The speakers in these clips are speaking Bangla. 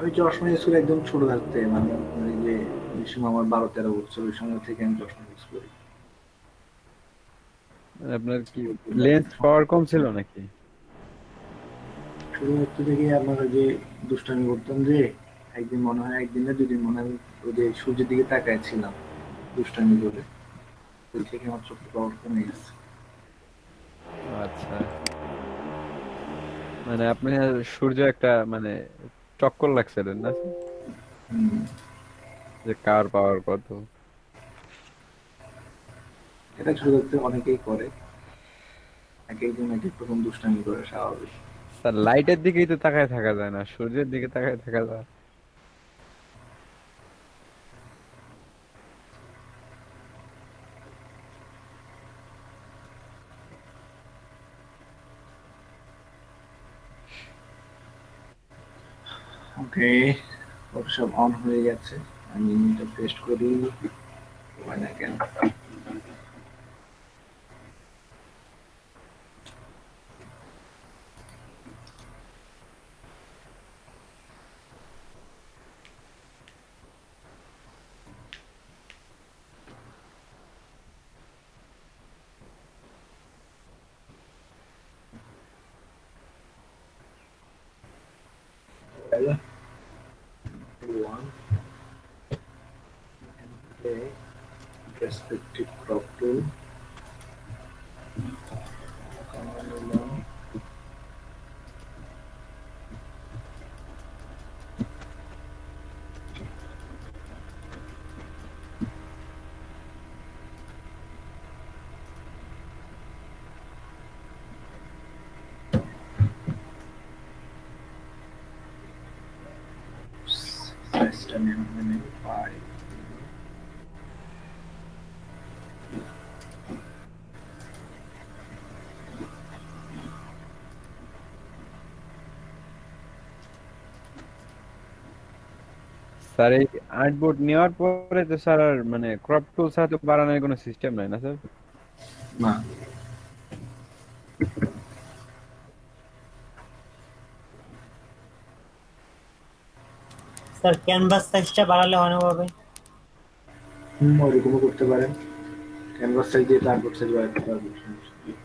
আমি চশমা ইউজ করি একদম ছোট থাকতে, মানে ওই যে ওই সময় আমার 12-13 বছর, ওই সময় থেকে আমি চশমা ইউজ করি। মানে আপনার কি লেন্স ছোটবেলা পাওয়ার কম ছিল নাকি? ছোটবেলা থেকে আপনার ওই যে দুষ্টামি করতাম যে, একদিন মনে হয়, একদিন না দুদিন মনে হয় ওই যে সূর্যের দিকে তাকায় ছিলাম দুষ্টামি করে, ওই থেকে আমার চোখের পাওয়ার কমে গেছে। আচ্ছা, মানে আপনি সূর্য একটা মানে টক্কর লাগছিলেন না, হুম, যে কার পাওয়ার কত। এটা ছোট থাকতে অনেকেই করে, এক একজন এক এক রকম দুষ্টামি করে, স্বাভাবিক। স্যার লাইটের দিকেই তো তাকায় থাকা যায় না, সূর্যের দিকে তাকায় থাকা যায়। ওকে, সব অন হয়ে গেছে, আমি এটা পেস্ট করি, হয় না কেন? One, okay, perspective crop tool, command one. System in 5. Sir এই আর্টবোর্ড নেওয়ার পরে তো স্যার আর মানে ক্রপ টুল ছাড়া তো বাড়ানোর কোনো সিস্টেম নাই না স্যার? না, স্যার ক্যানভাস সাইজটা বাড়ালে হয় না ভাবে? ওরকমও করতে পারেন। ক্যানভাস সাইজ দিয়ে কার্ডবোর্ড সাইজ বাড়াতে পারবেন, সমস্যা নেই।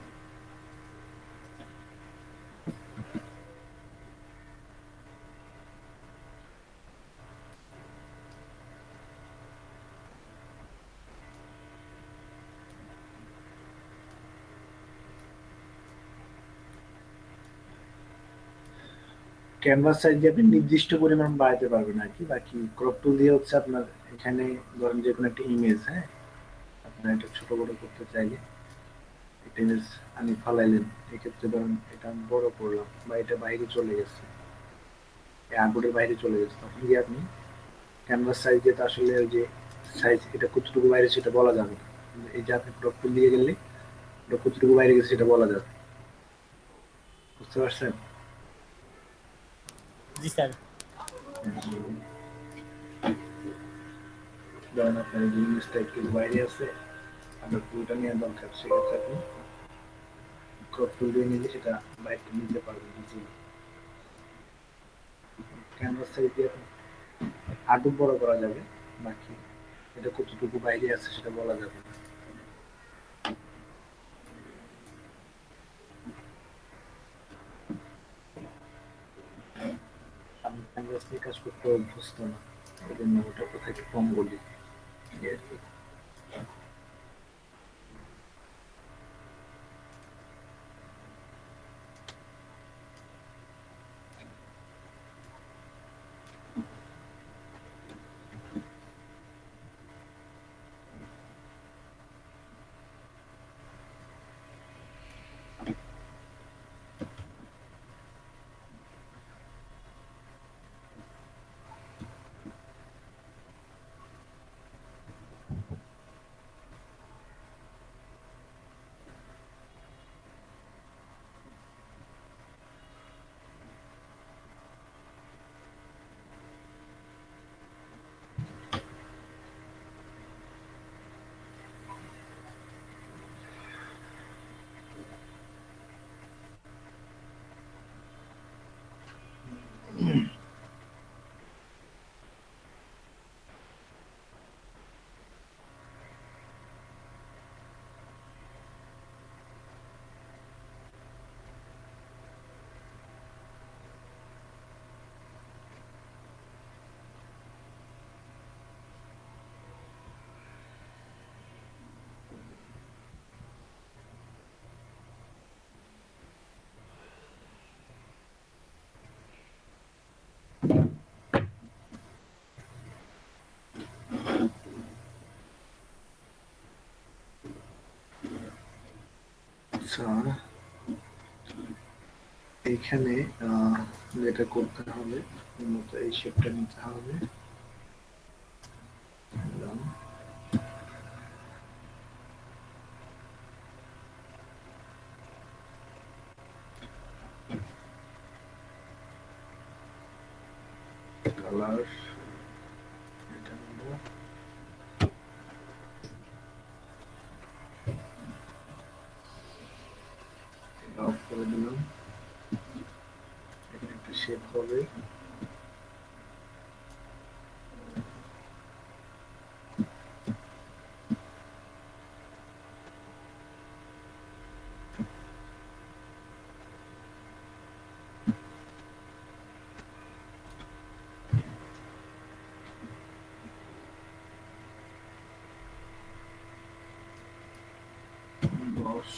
ক্যানভাস সাইজ দিয়ে আপনি নির্দিষ্ট পরিমাণ বাড়াতে পারবেন আর কি। বাকি ক্রপ টুল দিয়ে হচ্ছে আপনার এখানে ধরেন যে কোনো একটা ইমেজ, হ্যাঁ, আপনার এটা ছোট বড় করতে চাইলে একটা ইমেজ আনি ফালাইলেন, এক্ষেত্রে ধরেন এটা আমি বড় করলাম বা এটা বাইরে চলে গেছে, এই আর্টবোর্ডের বাইরে চলে গেছে, তখন গিয়ে আপনি ক্যানভাস সাইজ দিয়ে তো আসলে ওই যে সাইজ এটা কতটুকু বাইরে সেটা বলা যাবে না। কিন্তু এই যে আপনি ক্রপ টুল দিয়ে গেলে এটা কতটুকু বাইরে গেছে সেটা বলা যাবে। বুঝতে পারছেন? জি স্যার। ধরেন আপনার এই জিনিসটা একটু বাইরে আছে, আপনার পুরোটা নেওয়া দরকার, সেক্ষেত্রে আপনি ক্রপ টুল দিয়ে নিলে সেটা বাইরে নিতে পারবেন ইজিলি। ক্যানভাস সাইজ দিয়ে আপনি আরো বড় করা যাবে, বাকি এটা কতটুকু বাইরে আছে সেটা বলা যাবে না। আমি ক্যানভাস নিয়ে কাজ করতে অভ্যস্ত না, এই জন্য ওটার কথা একটু কম বলি, এই আর কি। আচ্ছা, এইখানে যেটা করতে হবে মূলত এই শেপটা নিতে হবে। কালার এটা নেব, অফ করে দিলাম। এখানে একটা শেপ হবে, বস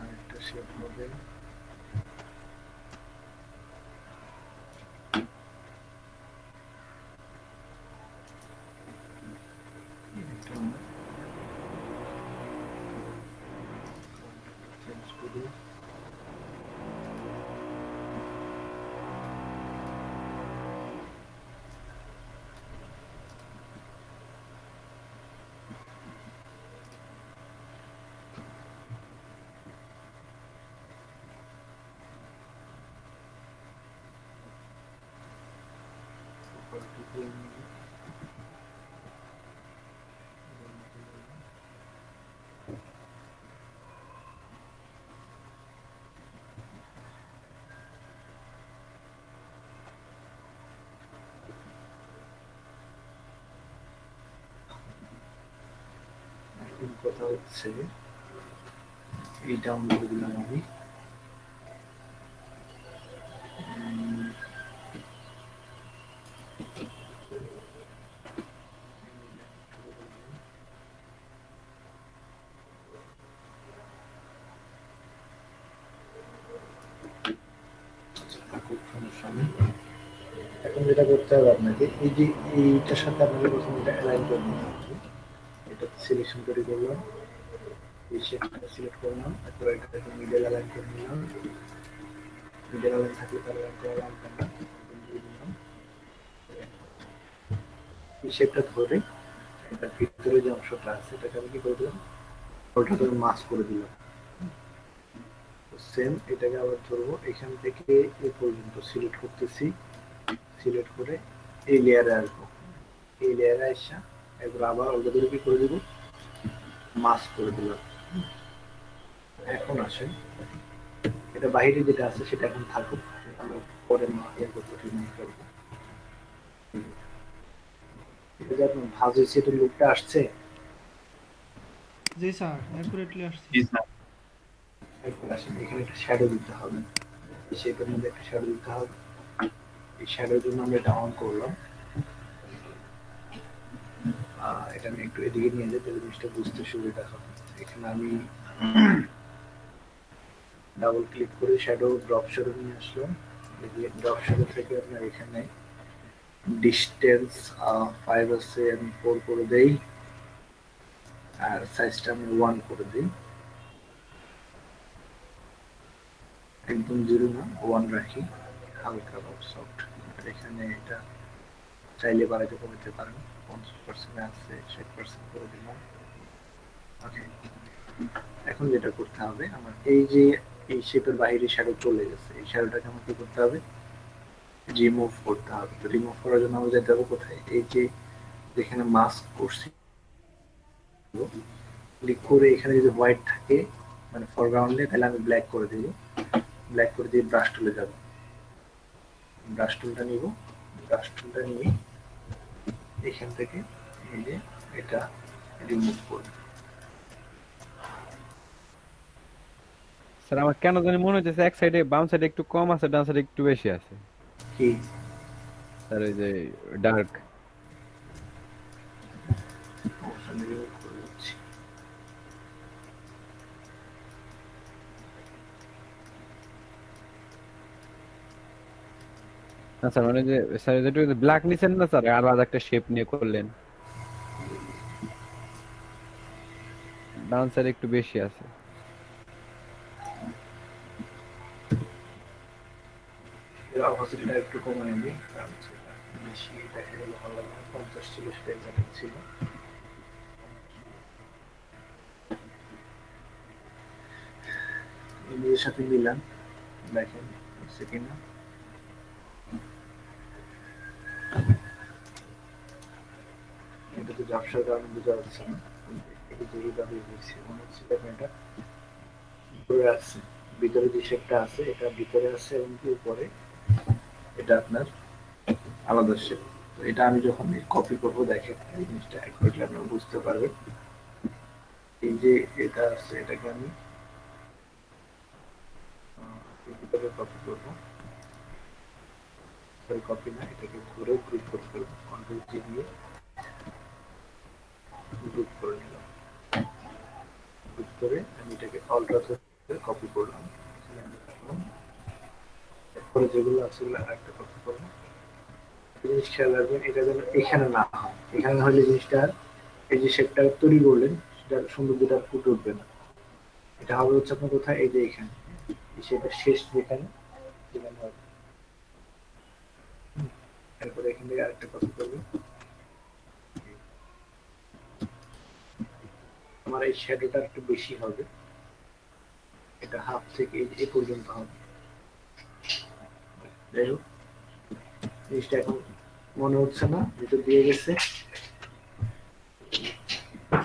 আরেকটা শেপ হবে, এটা চেঞ্জ করি। এখন কথা হচ্ছে এই ডাউন করে দিলাম আমি। সমস্যা নেই। এখন যেটা করতে হবে আপনাকে, এই যে এইটার সাথে আপনাকে প্রথমে এটা অ্যালাইন করে নিতে হবে। এটা সিলেকশন তৈরি করলাম, এই শেপটা সিলেক্ট করলাম, তারপর এটাকে মিডল অ্যালাইন করে নিলাম। মিডল অ্যালাইন থাকলে তার অ্যালাইন করলাম, এই শেপটা ধরে এটার ভিতরে যে অংশটা আছে এটাকে আমি কি করে দিলাম, ওটাকে মাস্ক করে দিলাম। সেম এটাকে আবার ধরবো, এখান থেকে এই পর্যন্ত সিলেক্ট করতেছি, সিলেক্ট করে এই লেয়ারে আসবো, এই লেয়ারে আসা এবার আবার অল্প করে কি করে দিব, মাস্ক করে দিলাম। এখন আসেন, এটা বাইরে যেটা আছে সেটা এখন থাকুক, আমরা পরে ইয়ে করবো, রিমুভ করবো। এটা যে আপনার ভাঁজ হয়েছে, এটা লুকটা আসছে। জি স্যার, অ্যাকুরেটলি আসছে। এরপর আসেন, এখানে একটা শ্যাডো দিতে হবে, এই শেপের মধ্যে একটা শ্যাডো দিতে হবে। এই শ্যাডোর জন্য আমরা এটা অন করলাম। এটা আমি একটু এদিকে নিয়ে যাই, তাহলে জিনিসটা বুঝতে সুবিধা হবে। এখানে আমি ডাবল ক্লিক করে শ্যাডো ড্রপ শ্যাডো নিয়ে আসলাম। ড্রপ শ্যাডো থেকে আপনার এখানে ডিস্টেন্স 5 আছে, আমি 4 করে দেই, আর সাইজটা আমি 1 করে দিই, একদম 0 না, 1 রাখি, হালকা বা সফট। এখানে এটা চাইলে বাড়াইতে কমাতে পারেন, 50% আছে, 60% করে দিলাম। ওকে, এখন যেটা করতে হবে, আমার এই যে এই শেপের বাইরে শ্যাডো চলে গেছে, এই শ্যাডোটাকে আমাকে কি করতে হবে, রিমুভ করতে হবে। তো রিমুভ করার জন্য আমরা যেতে হবে কোথায়, এই যে যেখানে মাস্ক করছি ক্লিক করে এখানে যদি হোয়াইট থাকে মানে ফরগ্রাউন্ডে, তাহলে আমি ব্ল্যাক করে দিব, ব্ল্যাক করে দিয়ে ব্রাশ টুলে যাব, ব্রাশ টুলটা নিব, ব্রাশ টুলটা নিয়ে এখান থেকে এই যে এটা রিমুভ করব। স্যার আমার কেন জানি মনে হচ্ছে এক সাইডে বাম সাইডে একটু কম আছে, ডান সাইডে একটু বেশি আছে কি স্যার, ওই যে ডার্ক। আমি রিমুভ করে দিচ্ছি। না স্যার মানে যে স্যার যেটা ব্ল্যাক নিছেন না স্যার আলাদা একটা শেপ নিয়ে করলেন ডান সাইড একটু বেশি আছে এর অপোজিটটা একটু কমায় নিই, কারণ সেটা বেশি দেখা গেলে ভালো লাগে না। 50 ছিল, সেটা এক্সাক্ট ছিল। ইমেজের সাথে মিলান, দেখেন হচ্ছে কিনা। এটা তো ঝাপসার কারণে বোঝা যাচ্ছে না, এই যে এইভাবে দিয়েছি মনে হচ্ছে দেখেন এটা ভিতরে আছে, ভিতরে যে শেপটা আছে এটা ভিতরে আছে এবং কি উপরে এটা আপনার আলাদা শেপ। তো এটা আমি যখন কপি করবো দেখেন এই জিনিসটা একবারে আপনারা বুঝতে পারবেন। এই যে এটা আছে এটাকে আমি ভিতরে কপি করবো, সরি কপি না, এটাকে ঘুরে গ্রুপ করে ফেলবো, কন্ট্রোল জি দিয়ে গ্রুপ করে নিলাম। গ্রুপ করে আমি এটাকে অল্ট্রা কপি করলাম, এখানে আমি রাখলাম। এরপরে যেগুলো আছে সেগুলো আরেকটা কপি করবো। জিনিস খেয়াল রাখবেন এটা যেন এখানে না হয়, এখানে হলে জিনিসটা এই যে শেপটা তৈরি করলেন সেটার সৌন্দর্যটা ফুটে উঠবে না। এটা হবে হচ্ছে আপনার কোথায়, এই যে এখানে এই শেপের শেষ যেখানে সেখানে হবে। এরপরে এখান থেকে আরেকটা কপি করবো, আমার এই শ্যাডোটা একটু বেশি হবে, এটা হাফ থেকে এই পর্যন্ত হবে। যাই হোক জিনিসটা এখন মনে হচ্ছে না যেটা দিয়ে গেছে।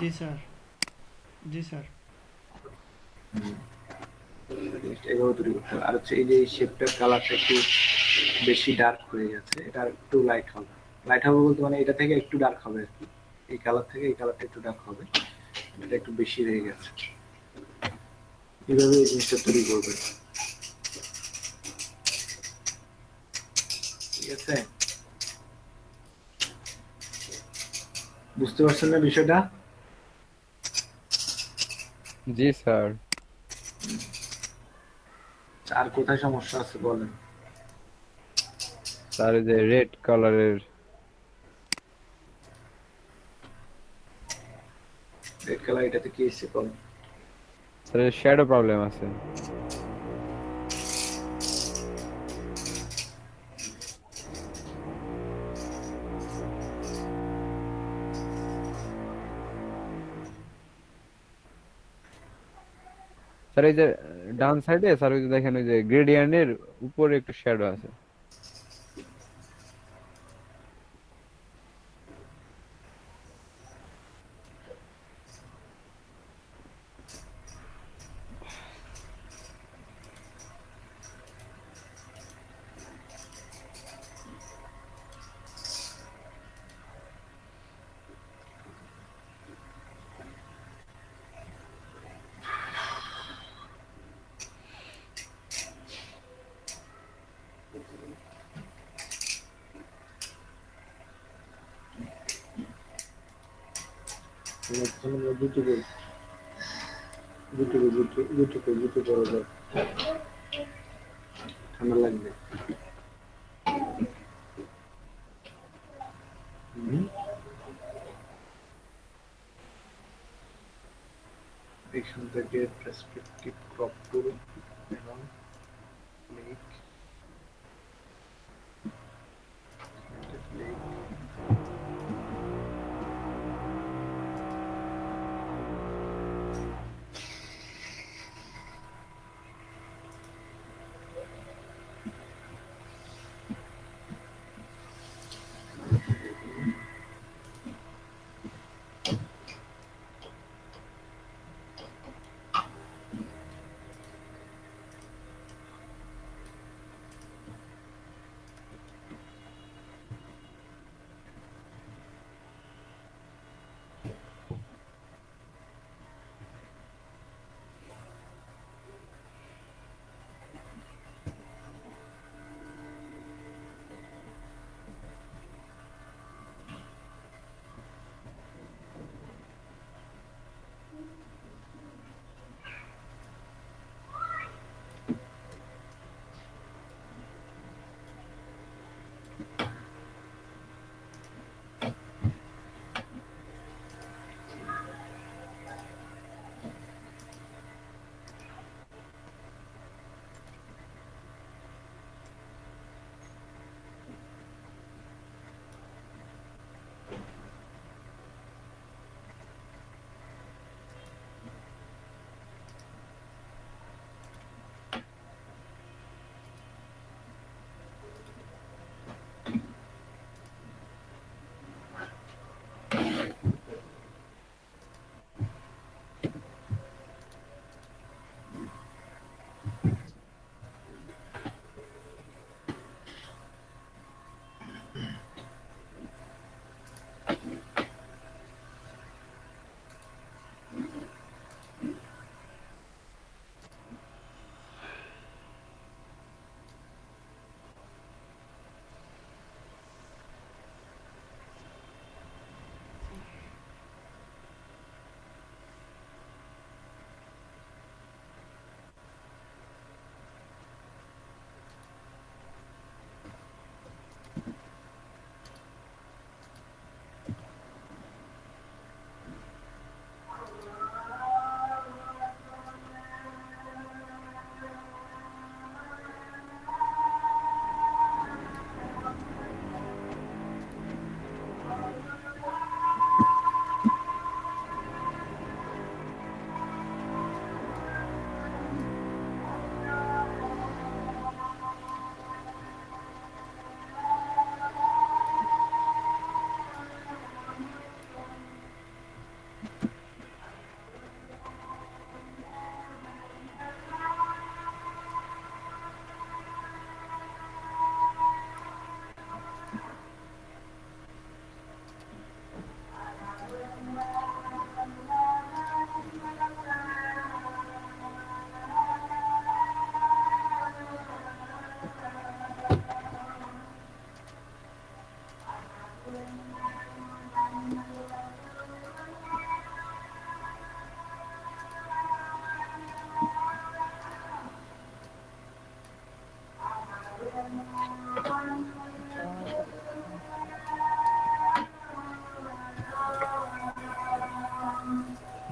জি স্যার, জি স্যার। জিনিসটা এইভাবে তৈরি করতে হবে। আর হচ্ছে এই যে এই শেপটার কালারটা একটু বেশি ডার্ক হয়ে গেছে, এটা একটু লাইট হবে। লাইট হবে বলতে মানে এটা থেকে একটু ডার্ক হবে আর কি, এই কালার থেকে এই কালারটা একটু ডার্ক হবে, এটা একটু বেশি হয়ে গেছে। এইভাবে এই জিনিসটা তৈরি করবে, ঠিক আছে? বুঝতে পারছেন না বিষয়টা? জি স্যার আর কোথায় সমস্যা আছে বলেন। স্যার এই যে রেড কালারের রেড কালার এটাতে কি এসছে বলেন। স্যার শ্যাডো প্রবলেম আছে স্যার এই যে ডান সাইডে স্যার ওই যে দেখেন ওই যে গ্রেডিয়েন্টের উপরে একটু শ্যাডো আছে দুটো বড় দাও, ঠান্ডা লাগবে। এখান থেকে প্রেসক্রিপটিভ ক্রপ টুল এবং ক্লিক ক্লিক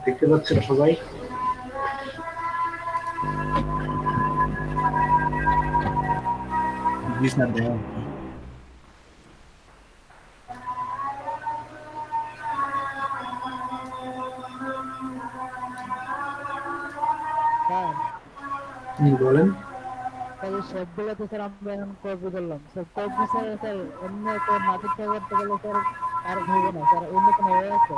দেখতে পাচ্ছেন সবাই? জি স্যার দেখা স্যার বলেন। তাহলে সবগুলো তো স্যার আমরা এখন কপি করলাম স্যার। কপি স্যার স্যার অন্য তো না ঠিকঠাক করতে গেলে স্যার আর হবে না স্যার, অন্য কোনো ওয়ে আছে?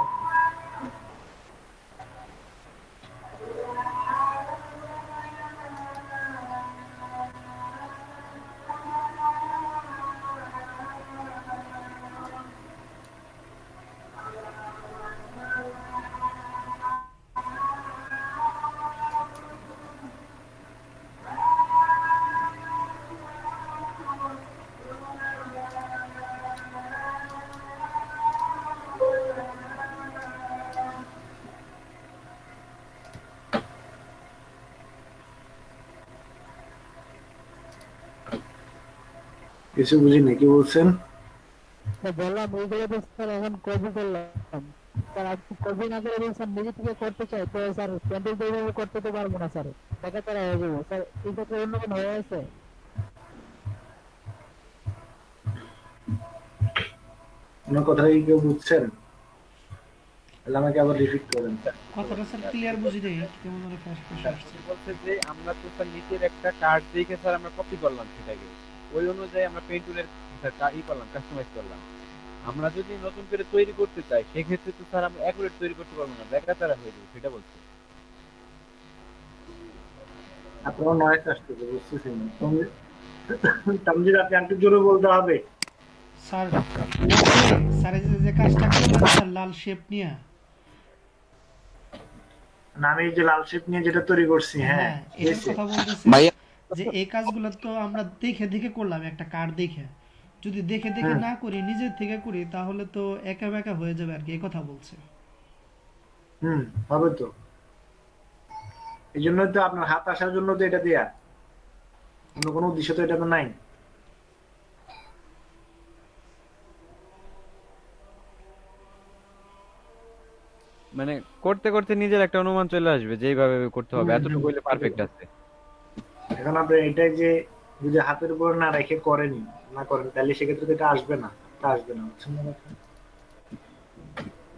কিছু বুঝি না, কি বলছেন? স্যার বললাম ওইগুলো তো স্যার এখন কপি করলাম স্যার। আপনি কপি না করে যদি স্যার নিজে থেকে করতে চাই তো স্যার পেন্টিং তো এইভাবে করতে তো পারবো না স্যার, টাকা তারা হয়ে যাবো স্যার। এই ক্ষেত্রে অন্য কোনো ওয়ে আছে? আমার কথা কি কেউ বুঝছেন? তাহলে আমাকে আবার রিপিট করেন। কথাটা স্যার ক্লিয়ার বুঝি নেই, কেমন যেন ফ্যাস ফ্যাস আসছে। বলছে যে আমরা তো স্যার নিচের একটা কার্ড দেখে স্যার আমরা কপি করলাম সেটাকে, ওই অনুযায়ী আমরা পেইন্ট টুলের ই করলাম, কাস্টমাইজ করলাম। আমরা যদি নতুন করে তৈরি করতে চাই সেক্ষেত্রে তো স্যার আমরা অ্যাকুরেট তৈরি করতে পারবো না, বেকারতারা হয়ে যাবে, সেটা বলছে। আপনার নয়েস আসতেছে, বুঝতেছি না। তামজিদ, আপনি একটু জোরে বলতে হবে। স্যার স্যার যে কাজটা করলেন স্যার লাল শেপ নিয়ে, না, আমি এই যে লাল শেপ নিয়ে যেটা তৈরি করছি, হ্যাঁ, হ্যাঁ এটার কথা বলতেছি যে এই কাজগুলো তো আমরা দেখে দেখে করলাম, একটা কার্ড দেখে। যদি দেখে দেখে না করি, নিজের থেকে করি, তাহলে তো একা বেকা হয়ে যাবে আর কি, এই কথা বলছে। হবে তো। এই জন্যই তো আপনার হাত আসার জন্য তো এটা দেয়া, অন্য কোনো উদ্দেশ্য তো এটা তো নাই। মানে করতে করতে নিজের একটা অনুমান চলে আসবে যে এইভাবে করতে হবে, এতটুকু হইলে পারফেক্ট আছে। এখন আপনি এটাই যে যদি হাতের উপর না রেখে করেনি, না করেন, তাহলে সেক্ষেত্রে তো এটা আসবে না, এটা আসবে না, বুঝছেন না কথা?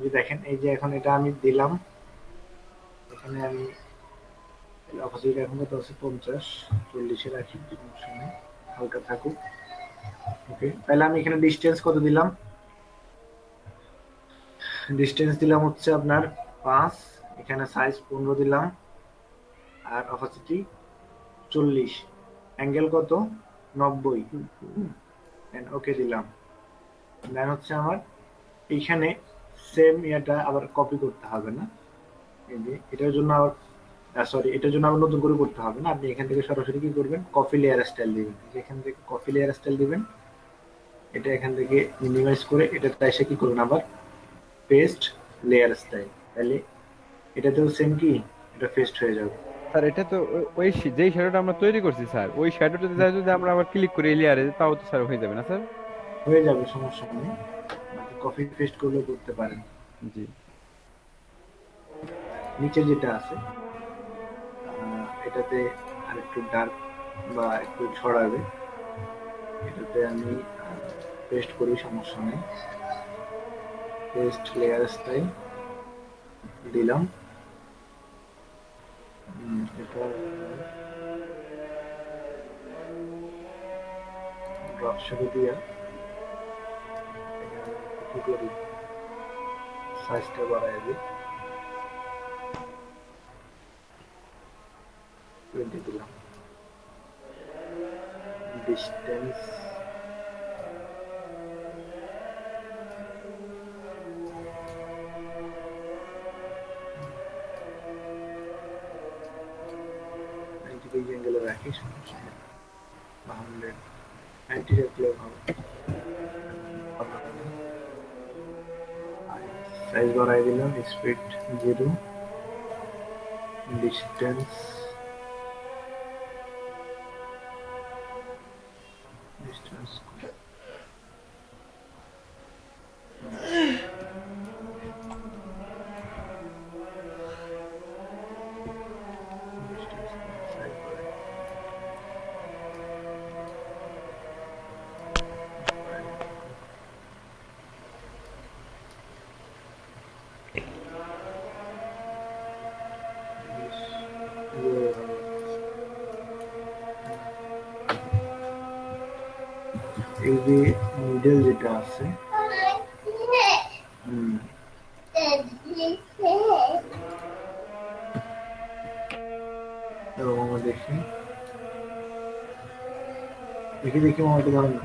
যে দেখেন এই যে এখন এটা আমি দিলাম, এখানে আমি অপোজিট এখন কত আছে, 50, 40-এ রাখি, সমস্যা নেই, হালকা থাকুক। ওকে, তাহলে আমি এখানে ডিস্টেন্স কত দিলাম? ডিস্টেন্স দিলাম হচ্ছে আপনার 5, এখানে সাইজ 15 দিলাম, আর অপোসিটি 40, অ্যাঙ্গেল কত, 90। ওকে দিলাম। দেন হচ্ছে আমার এইখানে সেম এটা আবার কপি করতে হবে না, এই যে এটার জন্য আবার, সরি, এটার জন্য আবার নতুন করে করতে হবে না। আপনি এখান থেকে সরাসরি কি করবেন, কপি লেয়ার স্টাইল দিবেন, এখান থেকে কপি লেয়ার স্টাইল দিবেন, এটা এখান থেকে মিনিমাইজ করে এটা এসে কি করবেন আবার পেস্ট লেয়ার স্টাইল, তাহলে এটাতেও সেম কি, এটা পেস্ট হয়ে যাবে। স্যার এটা তো ওই যেই শ্যাডোটা আমরা তৈরি করছি স্যার, ওই শ্যাডোটাতে যদি আমরা আবার ক্লিক করি এই লেয়ারে, তাও তো স্যার হয়ে যাবে না স্যার? হয়ে যাবে, সমস্যা নেই, বাকি কপি পেস্ট করলেও করতে পারেন। জি নিচে যেটা আছে এটাতে আরেকটু ডার্ক বা একটু ছড়াবে, এটাতে আমি পেস্ট করি, সমস্যা নেই, পেস্ট লেয়ার স্টাইল দিলাম। এটা ড্রপ শ্যাডো দিয়া এখানে কি করি, সাইজটা বাড়ায় দিই, 20 দিলাম। ডিস্টেন্স অ্যাঙ্গেলে রাখি, সমস্যা নেই, 100 90 রাখলেও হবে। সাইজ বাড়াই দিলাম, স্পিড 0, ডিস্টেন্স ডিস্টেন্স সাইজ বাড়াই, এই যে মিডল যেটা আছে, এবং আমরা দেখি দেখি দেখি মোবাইলটা ধরেন না।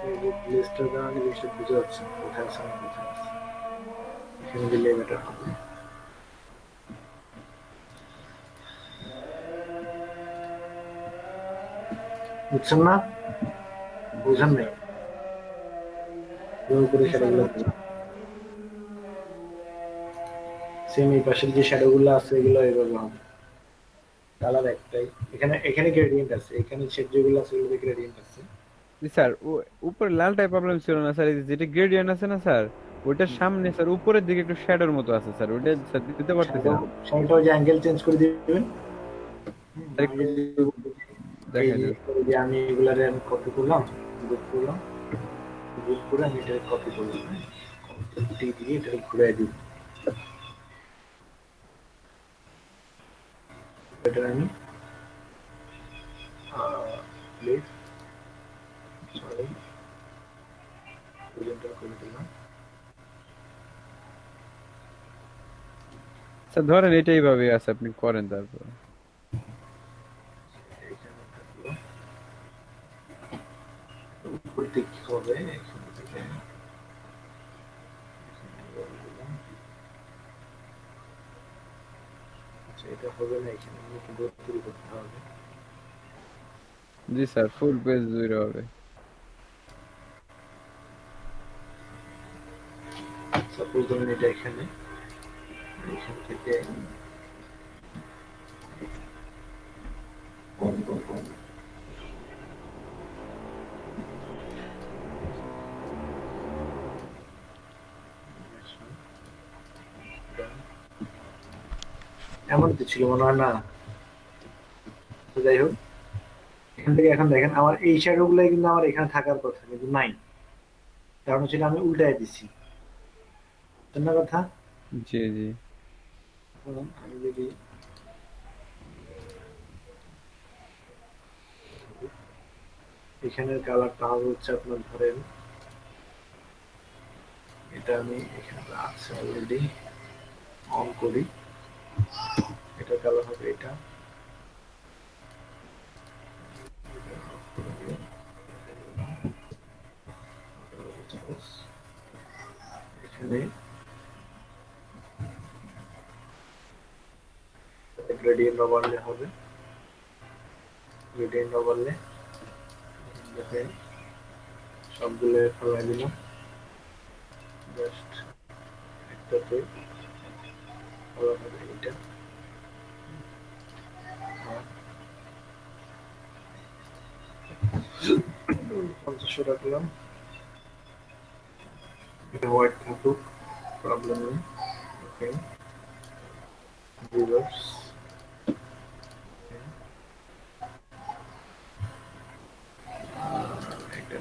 এই যে প্লেসটার কারণে জিনিসটা বুঝে যাচ্ছে না, কোথায় আছে না কোথায় আছে, এখানে দিলে বেটার হবে। বুঝছেন না, বুঝেন নাই, জোর করে শ্যাডোগুলো সেম এই পাশের যে শ্যাডোগুলো আছে এগুলো এভাবে হবে, কালার একটাই, এখানে এখানে গ্রেডিয়েন্ট আছে, এখানে শেড যেগুলো আছে এগুলো গ্রেডিয়েন্ট আছে। জি স্যার, ও উপরে লালটাই প্রবলেম ছিল না স্যার, এই যে যেটা গ্রেডিয়েন্ট আছে না স্যার, ওইটার সামনে স্যার উপরের দিকে একটু শ্যাডোর মতো আছে স্যার, ওইটা স্যার দিতে পারতেছি না। শ্যাডো যে অ্যাঙ্গেল চেঞ্জ করে দিবেন। স্যার আমি একটু এই দেখেন। যে আমি এগুলারে আমি কপি করলাম, গ্রুপ করলাম, গ্রুপ করে আমি এটা কপি করলাম, টি দিয়ে এটা ঘুরে দিই, এটা আমি প্লিজ সরি প্রেজেন্টার করে দিলাম, স্যার ধরেন এটাই ভাবে আছে, আপনি করেন তারপর। এখানে থাকলো উপর দিক হবে এখান থেকে এখানে বলে দিলাম। আচ্ছা এটা হবে না, এখানে নতুন রোড তৈরি করতে হবে। জি স্যার, ফুল পেজ 0 হবে। সাপোজ ধরেন এটা এখানে, এখান থেকে এমন তো ছিল মনে হয় না। তো যাই হোক, এখান থেকে এখন দেখেন আমার এই শ্যাডো গুলাই কিন্তু আমার এখানে থাকার কথা কিন্তু নাই, কারণ হচ্ছে এটা আমি উল্টায় দিছি। তাই না কথা? জি জি। আমি যদি এখানের কালারটা হবে হচ্ছে আপনার ধরেন এটা আমি এখানে আছে অলরেডি, অন করি, এটা কালার হবে এটা। এখানে গ্রেডিয়েন্ট ওভারলে হবে, গ্রেডিয়েন্ট ওভারলে দেখেন সবগুলো ফেলাই দিলাম, জাস্ট একটাতে কালার হবে এটা। আর 50 রাখলাম, এটা হোয়াইট থাকুক, প্রবলেম নেই। ওকে, রিভার্স, এটা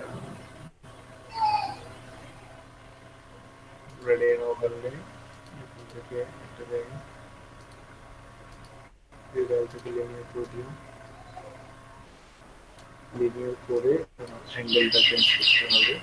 রেডিয়েন্ট ওভারলে এখান থেকে একটা জায়গা রিভার্স থেকে লিনিয়ার করে দিলাম, লিনিয়ার করে অ্যাঙ্গেলটা চেঞ্জ করতে হবে।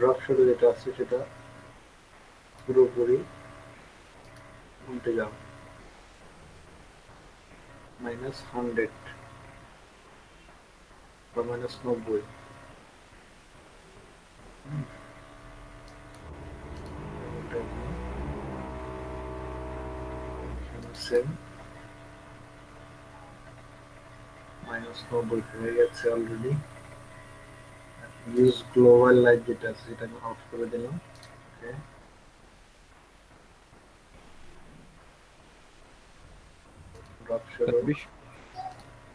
ড্রপ শোডো যেটা আছে সেটা পুরোপুরি উল্টে যাও, -100 বা -90। সেম -90 হয়ে গেছে অলরেডি। ইউজ গ্লোবাল লাইট যেটা আছে সেটা আমি অফ করে দিলাম। Okay, drop sir shadow,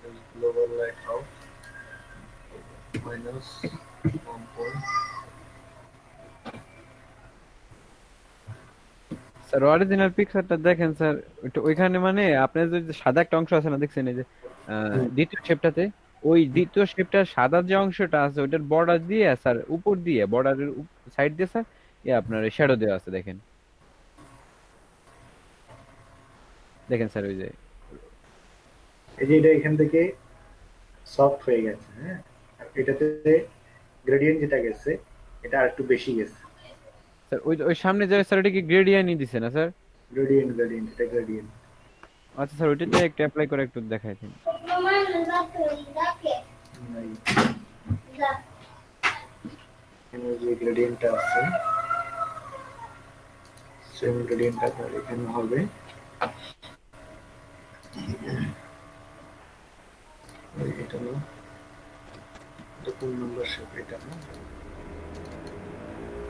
use global light off, -1 sir original পিকচারটা দেখেন স্যার, ওইখানে মানে আপনার যে সাদা একটা অংশ আছে না, দেখছেন এই যে দ্বিতীয় শেপটাতে, ওই দ্বিতীয় শেপটার সাদা যে অংশটা আছে ওইটার বর্ডার দিয়ে স্যার, উপর দিয়ে বর্ডারের সাইড দিয়ে স্যার আপনার শ্যাডো দেওয়া আছে, দেখেন দেখেন স্যার ওই যে। এই যে এটা এখান থেকে সফট হয়ে গেছে, হ্যাঁ, আর এটাতে গ্রেডিয়েন্ট যেটা গেছে এটা আর একটু বেশি গেছে। স্যার ওই ওই সামনে যে স্যার, এটা কি গ্রেডিয়েন্টই দিছে না স্যার? গ্রেডিয়েন্ট এটা গ্রেডিয়েন্ট। আচ্ছা স্যার ওইটাতে একটু অ্যাপ্লাই করে একটু দেখাই দিন। এখানে যে গ্রেডিয়েন্টটা আছে সেম গ্রেডিয়েন্টটা আপনার এখানে হবে। এটা না, এটা কোন নাম্বার শেপ? এটা না,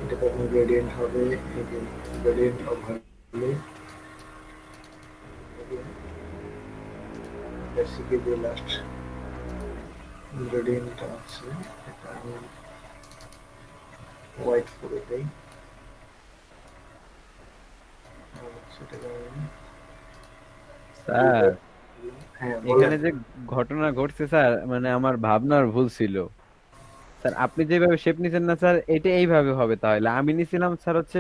এটা আপনার গ্রেডিয়েন্ট হবে এই যে গ্রেডিয়েন্ট অফ ভ্যালু বেসিকে যে লাস্ট গ্রেডিয়েন্টটা আছে এটা আমি হোয়াইট করে দেই। সেটা স্যার হ্যাঁ এখানে বলেন। যে ঘটনা ঘটছে স্যার, মানে আমার ভাবনার ভুল ছিল স্যার। আপনি যেভাবে শেপ নিছেন না স্যার, এটা এইভাবে হবে। তাহলে আমি নিছিলাম স্যার হচ্ছে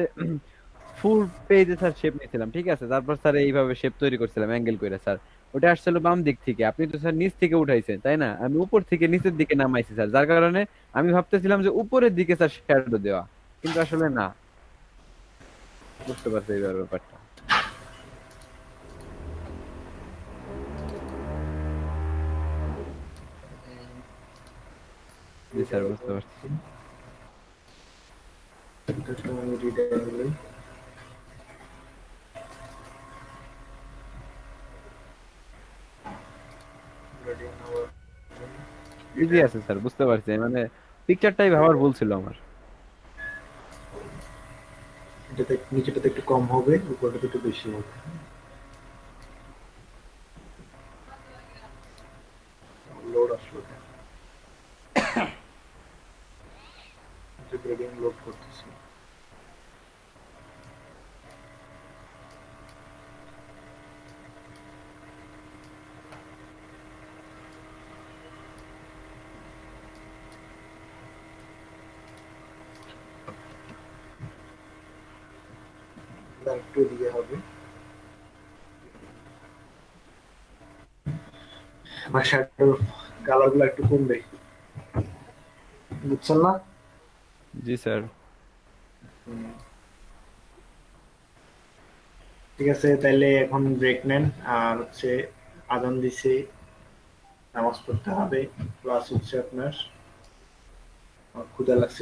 ফুল পেজে স্যার শেপ নিছিলাম, ঠিক আছে। তারপর স্যার এইভাবে শেপ তৈরি করছিলাম অ্যাঙ্গেল করে স্যার। ওটা আসছিল বাম দিক থেকে, আপনি তো স্যার নিচ থেকে উঠাইছেন তাই না? আমি উপর থেকে নিচের দিকে নামাইছি স্যার, যার কারণে আমি ভাবতেছিলাম যে উপরের দিকে স্যার শ্যাডো দেওয়া, কিন্তু আসলে না। বুঝতে পারছি এইবার ব্যাপারটা। জি স্যার বুঝতে পারছি। এটা আমি রিডাইন করি। গ্রেডিয়েন্ট আবার ইজি আছে স্যার, বুঝতে পারছি। মানে পিকচারটাই ভাবার ভুল ছিল আমার। এটাতে নিচেটাতে একটু কম হবে, উপরটাতে একটু বেশি হবে। লোড আসলো কেন? গ্রেডিয়েন্ট লোড করতেছি। একটু দিয়ে হবে, আমার শ্যাডোর কালার গুলো একটু কমবে, বুঝছেন না? জি স্যার। ঠিক আছে, তাইলে এখন ব্রেক নেন। আর হচ্ছে আজান দিছে, নামাজ পড়তে হবে, প্লাস হচ্ছে আপনার ক্ষুধা লাগছে।